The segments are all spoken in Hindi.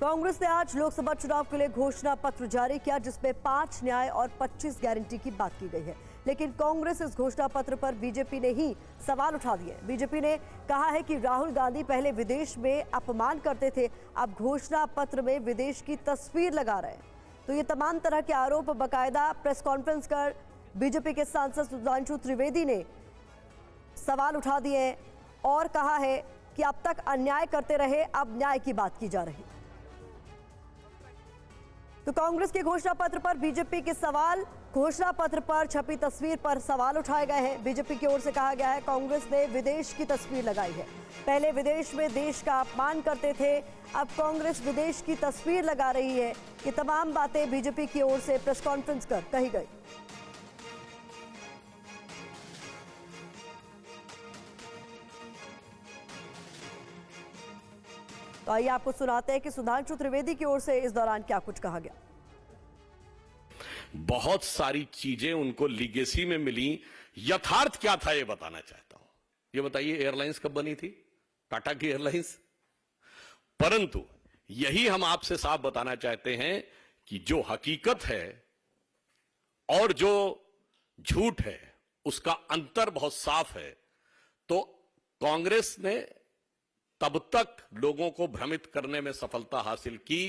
कांग्रेस ने आज लोकसभा चुनाव के लिए घोषणा पत्र जारी किया, जिसमें 5 न्याय और 25 गारंटी की बात की गई है। लेकिन कांग्रेस इस घोषणा पत्र पर बीजेपी ने ही सवाल उठा दिए। बीजेपी ने कहा है कि राहुल गांधी पहले विदेश में अपमान करते थे, अब घोषणा पत्र में विदेश की तस्वीर लगा रहे हैं। तो ये तमाम तरह के आरोप बाकायदा प्रेस कॉन्फ्रेंस कर बीजेपी के सांसद सुधांशु त्रिवेदी ने सवाल उठा दिए और कहा है कि अब तक अन्याय करते रहे, अब न्याय की बात की जा रही। तो कांग्रेस के घोषणा पत्र पर बीजेपी के सवाल, घोषणा पत्र पर छपी तस्वीर पर सवाल उठाए गए हैं। बीजेपी की ओर से कहा गया है कांग्रेस ने विदेश की तस्वीर लगाई है। पहले विदेश में देश का अपमान करते थे, अब कांग्रेस विदेश की तस्वीर लगा रही है। ये तमाम बातें बीजेपी की ओर से प्रेस कॉन्फ्रेंस कर कही गई। तो आइए आपको सुनाते हैं कि सुधांशु त्रिवेदी की ओर से इस दौरान क्या कुछ कहा गया। बहुत सारी चीजें उनको लीगेसी में मिली, यथार्थ क्या था ये बताना चाहता हूं। ये बताइए एयरलाइंस कब बनी थी? टाटा की एयरलाइंस। परंतु यही हम आपसे साफ बताना चाहते हैं कि जो हकीकत है और जो झूठ है उसका अंतर बहुत साफ है। तो कांग्रेस ने तब तक लोगों को भ्रमित करने में सफलता हासिल की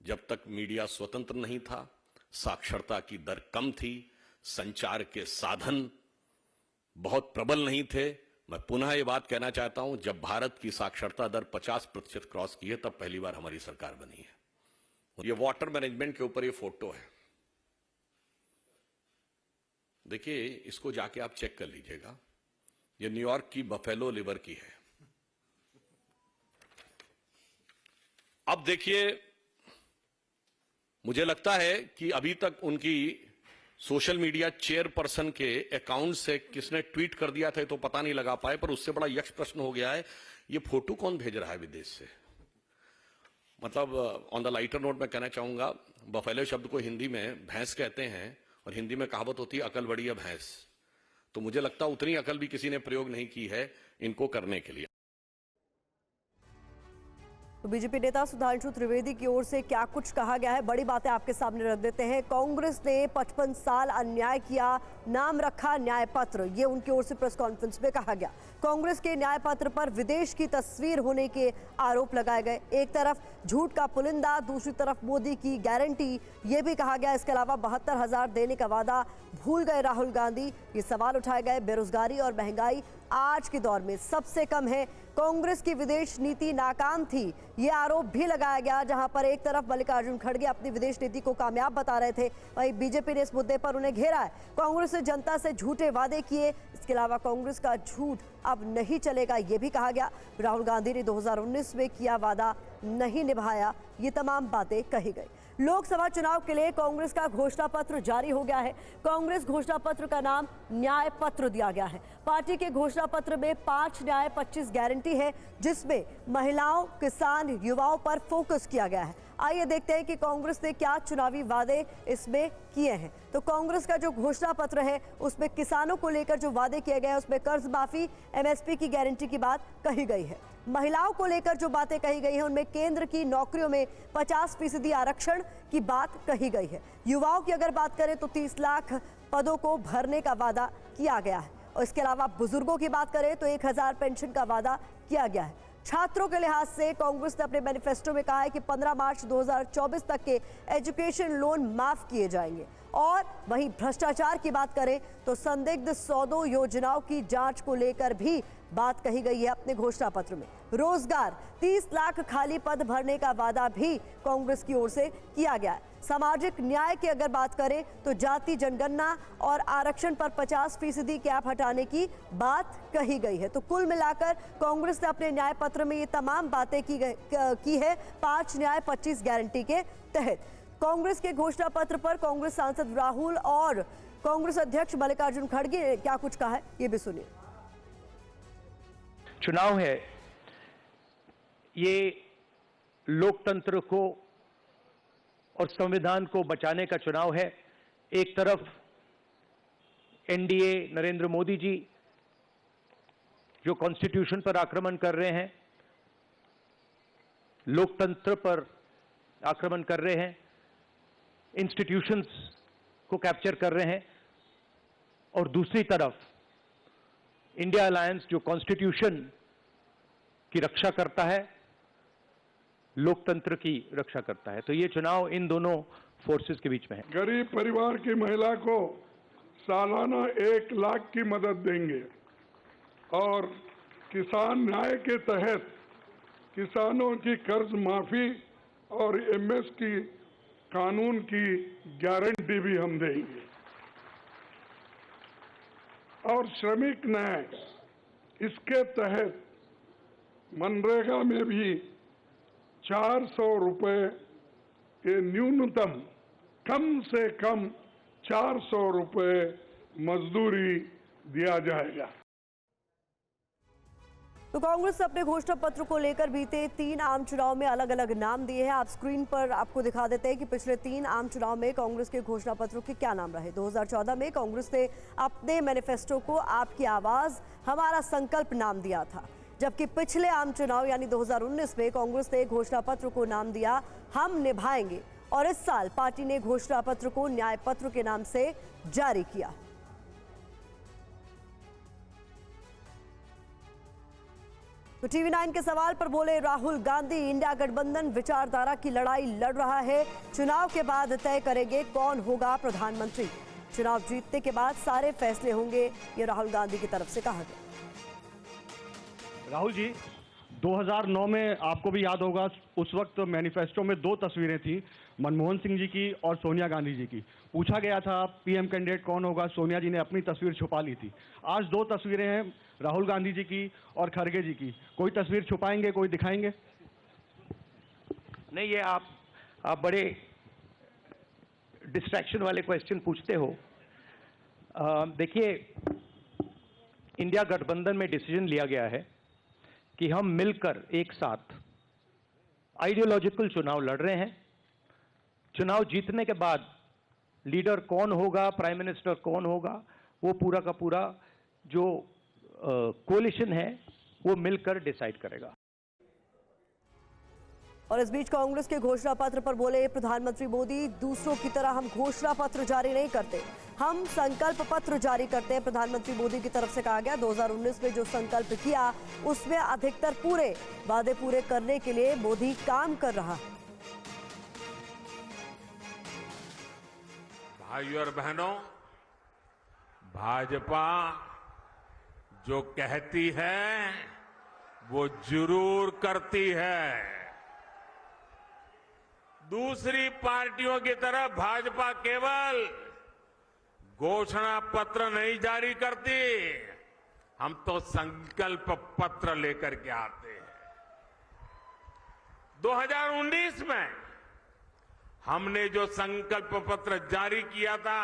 जब तक मीडिया स्वतंत्र नहीं था, साक्षरता की दर कम थी, संचार के साधन बहुत प्रबल नहीं थे। मैं पुनः ये बात कहना चाहता हूं, जब भारत की साक्षरता दर 50% क्रॉस की है तब पहली बार हमारी सरकार बनी है। ये वाटर मैनेजमेंट के ऊपर ये फोटो है, देखिए इसको जाके आप चेक कर लीजिएगा। ये न्यूयॉर्क की बफेलो लिवर की है। अब देखिए, मुझे लगता है कि अभी तक उनकी सोशल मीडिया चेयरपर्सन के अकाउंट से किसने ट्वीट कर दिया था तो पता नहीं लगा पाए, पर उससे बड़ा यक्ष प्रश्न हो गया है, ये फोटो कौन भेज रहा है विदेश से। मतलब ऑन द लाइटर नोट मैं कहना चाहूंगा, बफेलो शब्द को हिंदी में भैंस कहते हैं और हिंदी में कहावत होती है अकल बड़ी है भैंस। तो मुझे लगता है उतनी अकल भी किसी ने प्रयोग नहीं की है इनको करने के लिए। तो बीजेपी नेता सुधांशु त्रिवेदी की ओर से क्या कुछ कहा गया है, बड़ी बातें आपके सामने रख देते हैं। कांग्रेस ने 55 साल अन्याय किया, नाम रखा न्याय पत्र, ये उनकी ओर से प्रेस कॉन्फ्रेंस में कहा गया। कांग्रेस के न्याय पत्र पर विदेश की तस्वीर होने के आरोप लगाए गए। एक तरफ झूठ का पुलिंदा, दूसरी तरफ मोदी की गारंटी, ये भी कहा गया। इसके अलावा 72,000 देने का वादा भूल गए राहुल गांधी, ये सवाल उठाए गए। बेरोजगारी और महंगाई आज के दौर में सबसे कम है। कांग्रेस की विदेश नीति नाकाम थी, ये आरोप भी लगाया गया। जहां पर एक तरफ मल्लिकार्जुन खड़गे अपनी विदेश नीति को कामयाब बता रहे थे, वहीं बीजेपी ने इस मुद्दे पर उन्हें घेरा है। कांग्रेस ने जनता से झूठे वादे किए, इसके अलावा कांग्रेस का झूठ अब नहीं चलेगा, ये भी कहा गया। राहुल गांधी ने 2019 में किया वादा नहीं निभाया, ये तमाम बातें कही गई। लोकसभा चुनाव के लिए कांग्रेस का घोषणा पत्र जारी हो गया है। कांग्रेस घोषणा पत्र का नाम न्याय पत्र दिया गया है। पार्टी के घोषणा पत्र में 5 न्याय 25 गारंटी है, जिसमें महिलाओं, किसान, युवाओं पर फोकस किया गया है। आइए देखते हैं कि कांग्रेस ने क्या चुनावी वादे इसमें किए हैं। तो कांग्रेस का जो घोषणा पत्र है उसमें किसानों को लेकर जो वादे किए गए हैं उसमें कर्ज माफी, एमएसपी की गारंटी की बात कही गई है। महिलाओं को लेकर जो बातें कही गई हैं उनमें केंद्र की नौकरियों में 50% आरक्षण की बात कही गई है। युवाओं की अगर बात करें तो 30 लाख पदों को भरने का वादा किया गया है। और इसके अलावा बुजुर्गों की बात करें तो 1000 पेंशन का वादा किया गया है। छात्रों के लिहाज से कांग्रेस ने अपने मैनिफेस्टो में कहा है कि 15 मार्च 2024 तक के एजुकेशन लोन माफ किए जाएंगे। और वहीं भ्रष्टाचार की बात करें तो संदिग्ध सौदों योजनाओं की जांच को लेकर भी बात कही गई है अपने घोषणा पत्र में। रोजगार, 30 लाख खाली पद भरने का वादा भी कांग्रेस की ओर से किया गया है। सामाजिक न्याय की अगर बात करें तो जाति जनगणना और आरक्षण पर 50% कैप हटाने की बात कही गई है। तो कुल मिलाकर कांग्रेस ने अपने न्याय पत्र में ये तमाम बातें की है 5 न्याय 25 गारंटी के तहत। कांग्रेस के घोषणा पत्र पर कांग्रेस सांसद राहुल और कांग्रेस अध्यक्ष मल्लिकार्जुन खड़गे ने क्या कुछ कहा है, ये भी सुनिए। चुनाव है, ये लोकतंत्र को और संविधान को बचाने का चुनाव है। एक तरफ एनडीए नरेंद्र मोदी जी जो कॉन्स्टिट्यूशन पर आक्रमण कर रहे हैं, लोकतंत्र पर आक्रमण कर रहे हैं, इंस्टीट्यूशंस को कैप्चर कर रहे हैं, और दूसरी तरफ इंडिया अलायंस जो कॉन्स्टिट्यूशन की रक्षा करता है, लोकतंत्र की रक्षा करता है। तो ये चुनाव इन दोनों फोर्सेस के बीच में है। गरीब परिवार की महिला को सालाना 1 लाख की मदद देंगे और किसान न्याय के तहत किसानों की कर्ज माफी और एमएस की कानून की गारंटी भी हम देंगे। और श्रमिक न्याय, इसके तहत मनरेगा में भी 400 रुपए के न्यूनतम, कम से कम 400 रुपए मजदूरी दिया जाएगा। तो कांग्रेस ने अपने घोषणा पत्र को लेकर बीते 3 आम चुनाव में अलग अलग नाम दिए हैं। आप स्क्रीन पर आपको दिखा देते हैं कि पिछले 3 आम चुनाव में कांग्रेस के घोषणा पत्रों के क्या नाम रहे। 2014 में कांग्रेस ने अपने मैनिफेस्टो को आपकी आवाज हमारा संकल्प नाम दिया था, जबकि पिछले आम चुनाव यानी 2019 में कांग्रेस ने घोषणा पत्र को नाम दिया हम निभाएंगे, और इस साल पार्टी ने घोषणा पत्र को न्याय पत्र के नाम से जारी किया। तो टीवी 9 के सवाल पर बोले राहुल गांधी, इंडिया गठबंधन विचारधारा की लड़ाई लड़ रहा है, चुनाव के बाद तय करेंगे कौन होगा प्रधानमंत्री, चुनाव जीतने के बाद सारे फैसले होंगे, ये राहुल गांधी की तरफ से कहा गया। राहुल जी, 2009 में आपको भी याद होगा, उस वक्त मैनिफेस्टो में 2 तस्वीरें थी, मनमोहन सिंह जी की और सोनिया गांधी जी की। पूछा गया था पीएम कैंडिडेट कौन होगा, सोनिया जी ने अपनी तस्वीर छुपा ली थी। आज 2 तस्वीरें हैं, राहुल गांधी जी की और खड़गे जी की। कोई तस्वीर छुपाएंगे, कोई दिखाएंगे? नहीं, ये आप बड़े डिस्ट्रैक्शन वाले क्वेश्चन पूछते हो। देखिए, इंडिया गठबंधन में डिसीजन लिया गया है कि हम मिलकर एक साथ आइडियोलॉजिकल चुनाव लड़ रहे हैं। चुनाव जीतने के बाद लीडर कौन होगा, प्राइम मिनिस्टर कौन होगा, वो पूरा का पूरा जो कोलिशन है वो मिलकर डिसाइड करेगा। और इस बीच कांग्रेस के घोषणा पत्र पर बोले प्रधानमंत्री मोदी, दूसरों की तरह हम घोषणा पत्र जारी नहीं करते, हम संकल्प पत्र जारी करते हैं। प्रधानमंत्री मोदी की तरफ से कहा गया 2019 में जो संकल्प किया उसमें अधिकतर पूरे वादे पूरे करने के लिए मोदी काम कर रहा है। भाइयों और बहनों, भाजपा जो कहती है वो जरूर करती है। दूसरी पार्टियों की तरह भाजपा केवल घोषणा पत्र नहीं जारी करती, हम तो संकल्प पत्र लेकर के आते हैं। 2019 में हमने जो संकल्प पत्र जारी किया था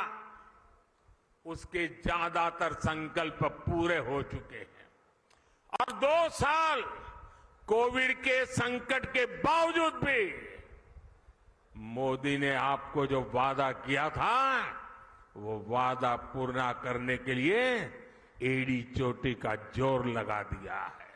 उसके ज्यादातर संकल्प पूरे हो चुके हैं, और 2 साल कोविड के संकट के बावजूद भी मोदी ने आपको जो वादा किया था वो वादा पूरा करने के लिए एड़ी चोटी का जोर लगा दिया है।